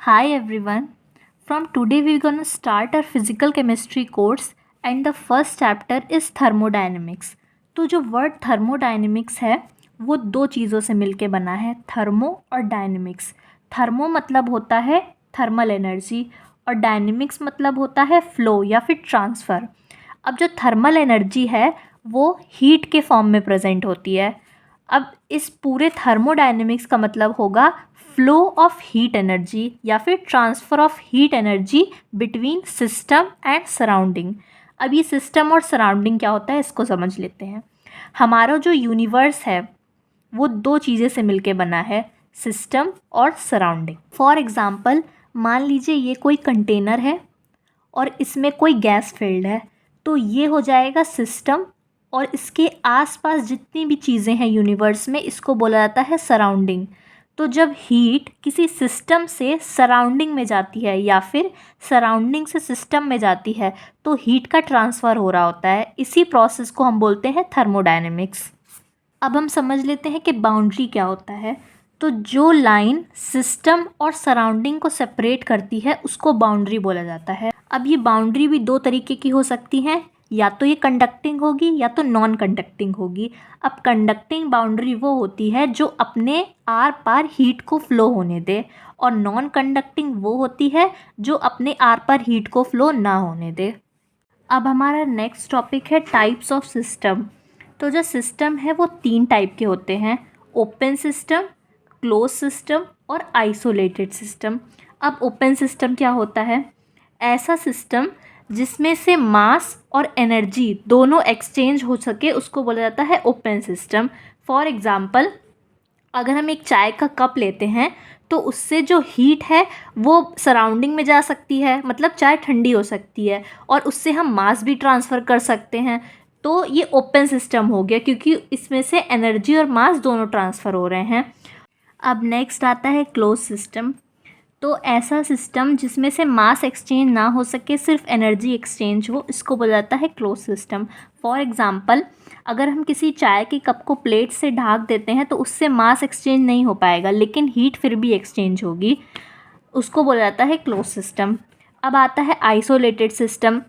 Hi everyone. From today we're going to start our physical chemistry course and the first chapter is thermodynamics. तो जो word thermodynamics है वो दो चीज़ों से मिलके बना है, थर्मो और डायनेमिक्स. थर्मो मतलब होता है थर्मल एनर्जी और डायनेमिक्स मतलब होता है फ्लो या फिर ट्रांसफ़र. अब जो थर्मल एनर्जी है वो हीट के फॉर्म में प्रेजेंट होती है. अब इस पूरे थर्मोडायनेमिक्स का मतलब होगा फ्लो ऑफ हीट एनर्जी या फिर transfer of heat energy between system and surrounding. अब ये सिस्टम और सराउंडिंग क्या होता है इसको समझ लेते हैं. हमारा जो यूनिवर्स है वो दो चीज़ें से मिलके बना है, सिस्टम और सराउंडिंग. फॉर एग्ज़ाम्पल मान लीजिए ये कोई कंटेनर है और इसमें कोई गैस फील्ड है, तो ये हो जाएगा सिस्टम और इसके आसपास जितनी भी चीज़ें हैं यूनिवर्स में इसको बोला जाता है सराउंडिंग. तो जब हीट किसी सिस्टम से सराउंडिंग में जाती है या फिर सराउंडिंग से सिस्टम में जाती है तो हीट का ट्रांसफ़र हो रहा होता है. इसी प्रोसेस को हम बोलते हैं थर्मोडायनेमिक्स. अब हम समझ लेते हैं कि बाउंड्री क्या होता है. तो जो लाइन सिस्टम और सराउंडिंग को सेपरेट करती है उसको बाउंड्री बोला जाता है. अब ये बाउंड्री भी दो तरीके की हो सकती हैं, या तो ये कंडक्टिंग होगी या तो नॉन कंडक्टिंग होगी. अब कंडक्टिंग बाउंड्री वो होती है जो अपने आर पार हीट को फ्लो होने दे और नॉन कंडक्टिंग वो होती है जो अपने आर पार हीट को फ्लो ना होने दे. अब हमारा नेक्स्ट टॉपिक है टाइप्स ऑफ सिस्टम. तो जो सिस्टम है वो तीन टाइप के होते हैं, ओपन सिस्टम, क्लोज सिस्टम और आइसोलेटेड सिस्टम. अब ओपन सिस्टम क्या होता है? ऐसा सिस्टम जिसमें से मास और एनर्जी दोनों एक्सचेंज हो सके उसको बोला जाता है ओपन सिस्टम. फॉर एग्ज़ाम्पल अगर हम एक चाय का कप लेते हैं तो उससे जो हीट है वो सराउंडिंग में जा सकती है, मतलब चाय ठंडी हो सकती है और उससे हम मास भी ट्रांसफ़र कर सकते हैं. तो ये ओपन सिस्टम हो गया क्योंकि इसमें से एनर्जी और मास दोनों ट्रांसफ़र हो रहे हैं. अब नेक्स्ट आता है क्लोज सिस्टम. तो ऐसा सिस्टम जिसमें से मास एक्सचेंज ना हो सके, सिर्फ एनर्जी एक्सचेंज हो, इसको बोला जाता है क्लोज सिस्टम. फॉर एग्ज़ाम्पल अगर हम किसी चाय के कप को प्लेट से ढक देते हैं तो उससे मास एक्सचेंज नहीं हो पाएगा लेकिन हीट फिर भी एक्सचेंज होगी, उसको बोला जाता है क्लोज सिस्टम. अब आता है आइसोलेटेड सिस्टम.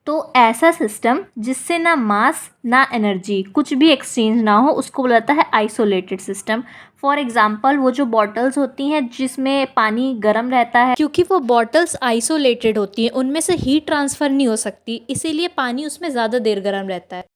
तो ऐसा सिस्टम जिससे ना मास ना एनर्जी कुछ भी एक्सचेंज ना हो उसको बोला जाता है आइसोलेटेड सिस्टम. फॉर एग्ज़ाम्पल वो जो बॉटल्स होती हैं जिसमें पानी गर्म रहता है, क्योंकि वो बॉटल्स आइसोलेटेड होती हैं उनमें से हीट ट्रांसफ़र नहीं हो सकती, इसीलिए पानी उसमें ज़्यादा देर गर्म रहता है.